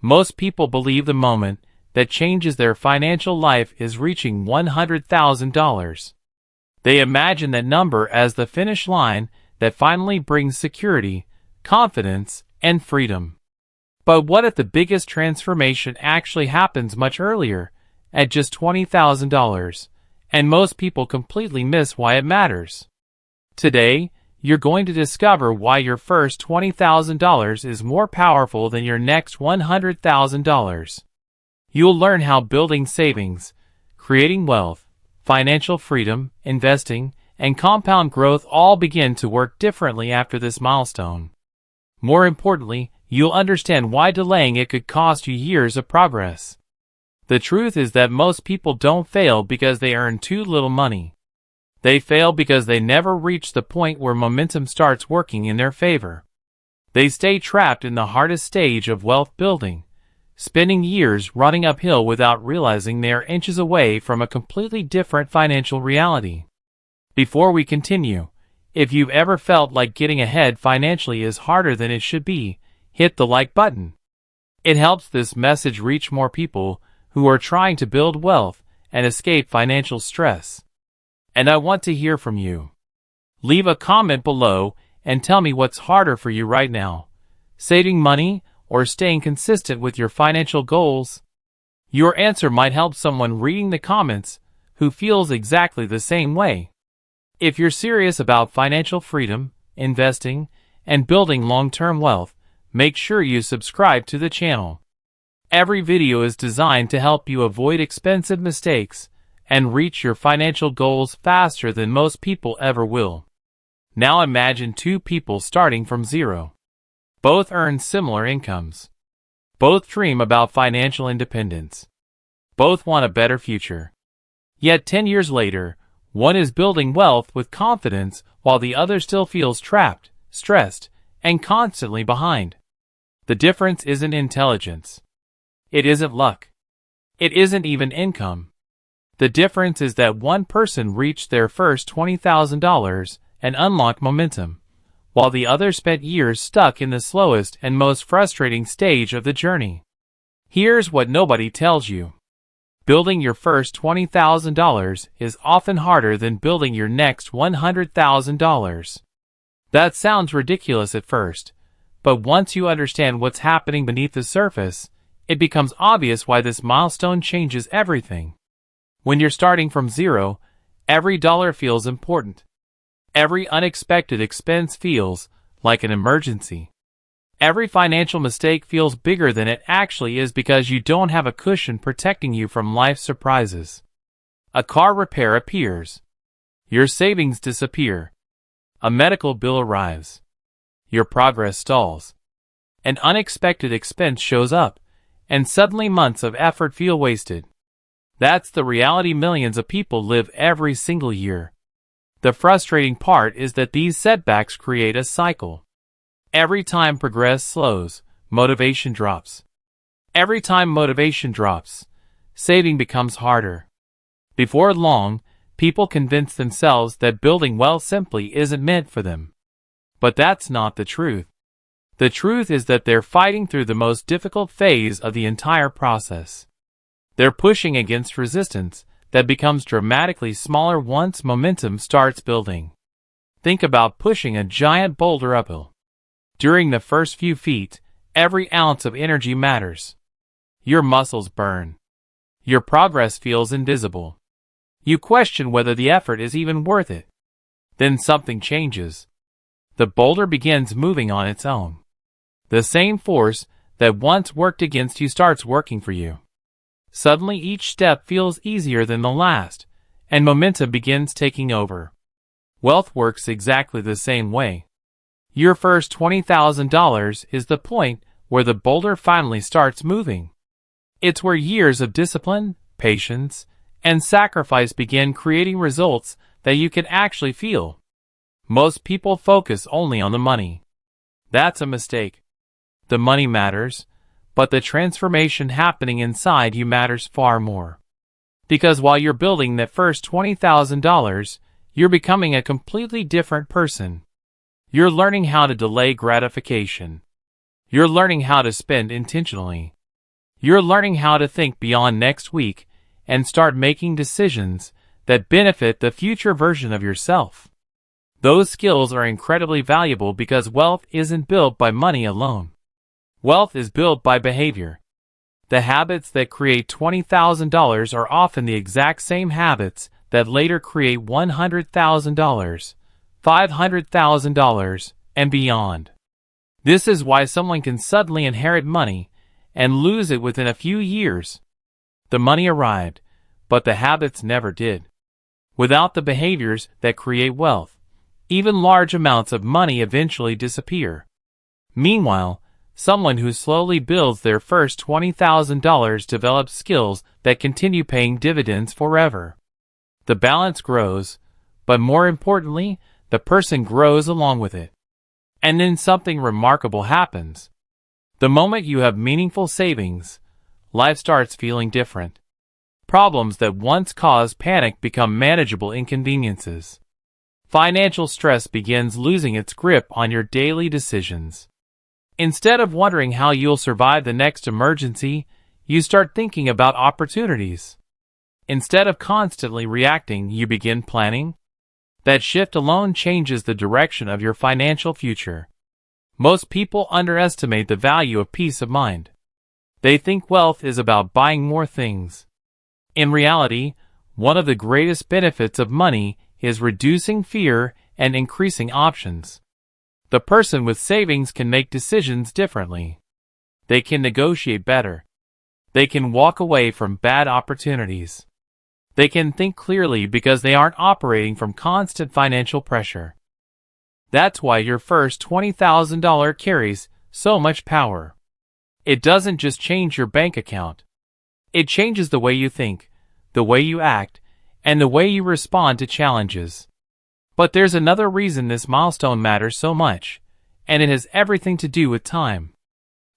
Most people believe the moment that changes their financial life is reaching $100,000. They imagine that number as the finish line that finally brings security, confidence, and freedom. But what if the biggest transformation actually happens much earlier, at just $20,000, and most people completely miss why it matters? Today, you're going to discover why your first $20,000 is more powerful than your next $100,000. You'll learn how building savings, creating wealth, financial freedom, investing, and compound growth all begin to work differently after this milestone. More importantly, you'll understand why delaying it could cost you years of progress. The truth is that most people don't fail because they earn too little money. They fail because they never reach the point where momentum starts working in their favor. They stay trapped in the hardest stage of wealth building, spending years running uphill without realizing they are inches away from a completely different financial reality. Before we continue, if you've ever felt like getting ahead financially is harder than it should be, hit the like button. It helps this message reach more people who are trying to build wealth and escape financial stress. And I want to hear from you. Leave a comment below and tell me what's harder for you right now, saving money or staying consistent with your financial goals. Your answer might help someone reading the comments who feels exactly the same way. If you're serious about financial freedom, investing, and building long-term wealth, make sure you subscribe to the channel. Every video is designed to help you avoid expensive mistakes and reach your financial goals faster than most people ever will. Now imagine two people starting from zero. Both earn similar incomes. Both dream about financial independence. Both want a better future. Yet 10 years later, one is building wealth with confidence while the other still feels trapped, stressed, and constantly behind. The difference isn't intelligence. It isn't luck. It isn't even income. The difference is that one person reached their first $20,000 and unlocked momentum, while the other spent years stuck in the slowest and most frustrating stage of the journey. Here's what nobody tells you. Building your first $20,000 is often harder than building your next $100,000. That sounds ridiculous at first, but once you understand what's happening beneath the surface, it becomes obvious why this milestone changes everything. When you're starting from zero, every dollar feels important. Every unexpected expense feels like an emergency. Every financial mistake feels bigger than it actually is because you don't have a cushion protecting you from life's surprises. A car repair appears. Your savings disappear. A medical bill arrives. Your progress stalls. An unexpected expense shows up, and suddenly months of effort feel wasted. That's the reality millions of people live every single year. The frustrating part is that these setbacks create a cycle. Every time progress slows, motivation drops. Every time motivation drops, saving becomes harder. Before long, people convince themselves that building wealth simply isn't meant for them. But that's not the truth. The truth is that they're fighting through the most difficult phase of the entire process. They're pushing against resistance that becomes dramatically smaller once momentum starts building. Think about pushing a giant boulder uphill. During the first few feet, every ounce of energy matters. Your muscles burn. Your progress feels invisible. You question whether the effort is even worth it. Then something changes. The boulder begins moving on its own. The same force that once worked against you starts working for you. Suddenly each step feels easier than the last, and momentum begins taking over. Wealth works exactly the same way. Your first $20,000 is the point where the boulder finally starts moving. It's where years of discipline, patience, and sacrifice begin creating results that you can actually feel. Most people focus only on the money. That's a mistake. The money matters, but the transformation happening inside you matters far more. Because while you're building that first $20,000, you're becoming a completely different person. You're learning how to delay gratification. You're learning how to spend intentionally. You're learning how to think beyond next week and start making decisions that benefit the future version of yourself. Those skills are incredibly valuable because wealth isn't built by money alone. Wealth is built by behavior. The habits that create $20,000 are often the exact same habits that later create $100,000, $500,000, and beyond. This is why someone can suddenly inherit money and lose it within a few years. The money arrived, but the habits never did. Without the behaviors that create wealth, even large amounts of money eventually disappear. Meanwhile, someone who slowly builds their first $20,000 develops skills that continue paying dividends forever. The balance grows, but more importantly, the person grows along with it. And then something remarkable happens. The moment you have meaningful savings, life starts feeling different. Problems that once caused panic become manageable inconveniences. Financial stress begins losing its grip on your daily decisions. Instead of wondering how you'll survive the next emergency, you start thinking about opportunities. Instead of constantly reacting, you begin planning. That shift alone changes the direction of your financial future. Most people underestimate the value of peace of mind. They think wealth is about buying more things. In reality, one of the greatest benefits of money is reducing fear and increasing options. The person with savings can make decisions differently. They can negotiate better. They can walk away from bad opportunities. They can think clearly because they aren't operating from constant financial pressure. That's why your first $20,000 carries so much power. It doesn't just change your bank account. It changes the way you think, the way you act, and the way you respond to challenges. But there's another reason this milestone matters so much, and it has everything to do with time.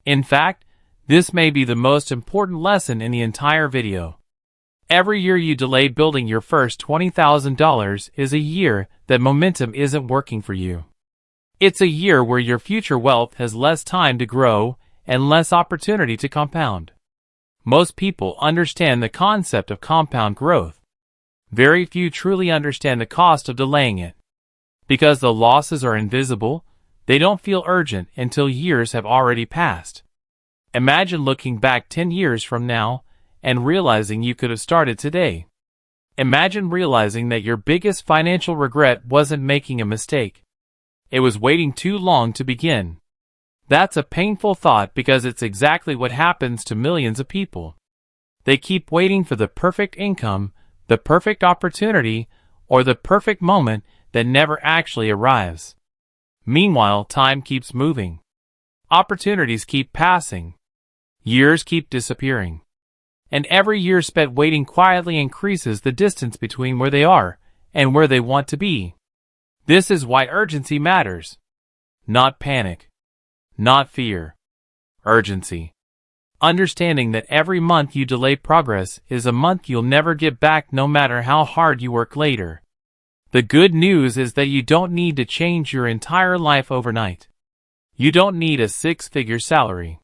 In fact, this may be the most important lesson in the entire video. Every year you delay building your first $20,000 is a year that momentum isn't working for you. It's a year where your future wealth has less time to grow and less opportunity to compound. Most people understand the concept of compound growth. Very few truly understand the cost of delaying it. Because the losses are invisible, they don't feel urgent until years have already passed. Imagine looking back 10 years from now and realizing you could have started today. Imagine realizing that your biggest financial regret wasn't making a mistake. It was waiting too long to begin. That's a painful thought because it's exactly what happens to millions of people. They keep waiting for the perfect income, the perfect opportunity, or the perfect moment that never actually arrives. Meanwhile, time keeps moving. Opportunities keep passing. Years keep disappearing. And every year spent waiting quietly increases the distance between where they are and where they want to be. This is why urgency matters. Not panic. Not fear. Urgency. Understanding that every month you delay progress is a month you'll never get back no matter how hard you work later. The good news is that you don't need to change your entire life overnight. You don't need a six-figure salary.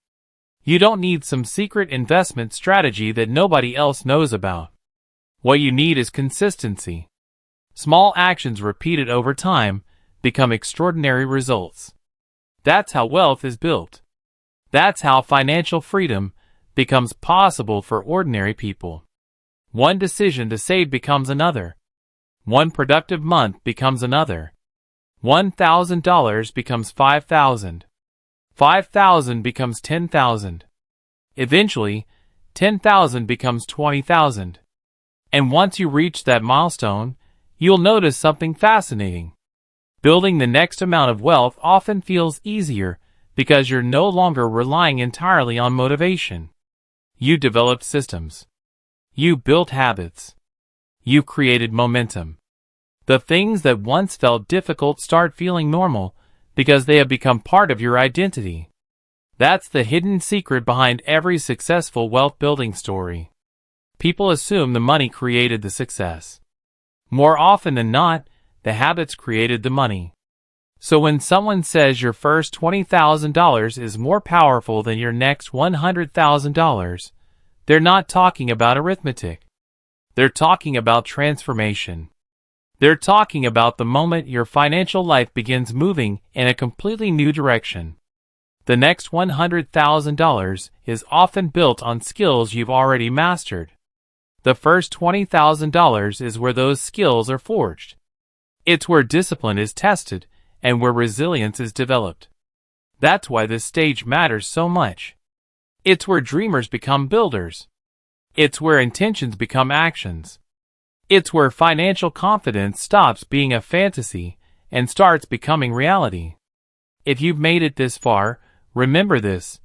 You don't need some secret investment strategy that nobody else knows about. What you need is consistency. Small actions repeated over time become extraordinary results. That's how wealth is built. That's how financial freedom becomes possible for ordinary people. One decision to save becomes another. One productive month becomes another. $1,000 becomes $5,000. $5,000 becomes $10,000. Eventually, $10,000 becomes $20,000. And once you reach that milestone, you'll notice something fascinating. Building the next amount of wealth often feels easier because you're no longer relying entirely on motivation. You developed systems. You built habits. You created momentum. The things that once felt difficult start feeling normal because they have become part of your identity. That's the hidden secret behind every successful wealth-building story. People assume the money created the success. More often than not, the habits created the money. So when someone says your first $20,000 is more powerful than your next $100,000, they're not talking about arithmetic. They're talking about transformation. They're talking about the moment your financial life begins moving in a completely new direction. The next $100,000 is often built on skills you've already mastered. The first $20,000 is where those skills are forged. It's where discipline is tested and where resilience is developed. That's why this stage matters so much. It's where dreamers become builders. It's where intentions become actions. It's where financial confidence stops being a fantasy and starts becoming reality. If you've made it this far, remember this: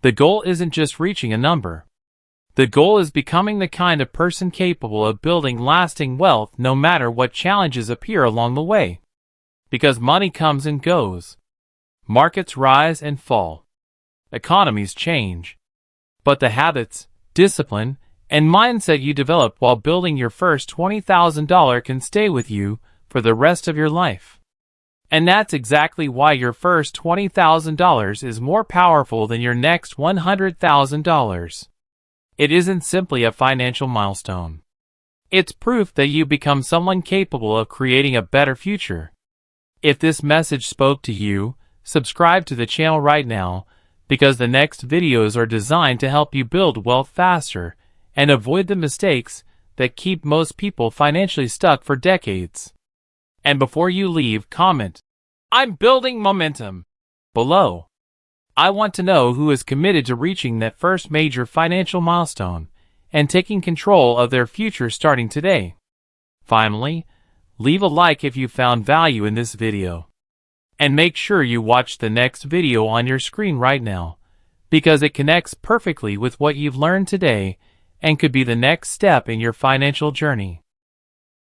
the goal isn't just reaching a number. The goal is becoming the kind of person capable of building lasting wealth no matter what challenges appear along the way. Because money comes and goes. Markets rise and fall. Economies change. But the habits, discipline, and mindset you develop while building your first $20,000 can stay with you for the rest of your life. And that's exactly why your first $20,000 is more powerful than your next $100,000. It isn't simply a financial milestone. It's proof that you become someone capable of creating a better future. If this message spoke to you, subscribe to the channel right now, because the next videos are designed to help you build wealth faster and avoid the mistakes that keep most people financially stuck for decades. And before you leave, comment, "I'm building momentum," below. I want to know who is committed to reaching that first major financial milestone and taking control of their future starting today. Finally, leave a like if you found value in this video. And make sure you watch the next video on your screen right now, because it connects perfectly with what you've learned today and could be the next step in your financial journey.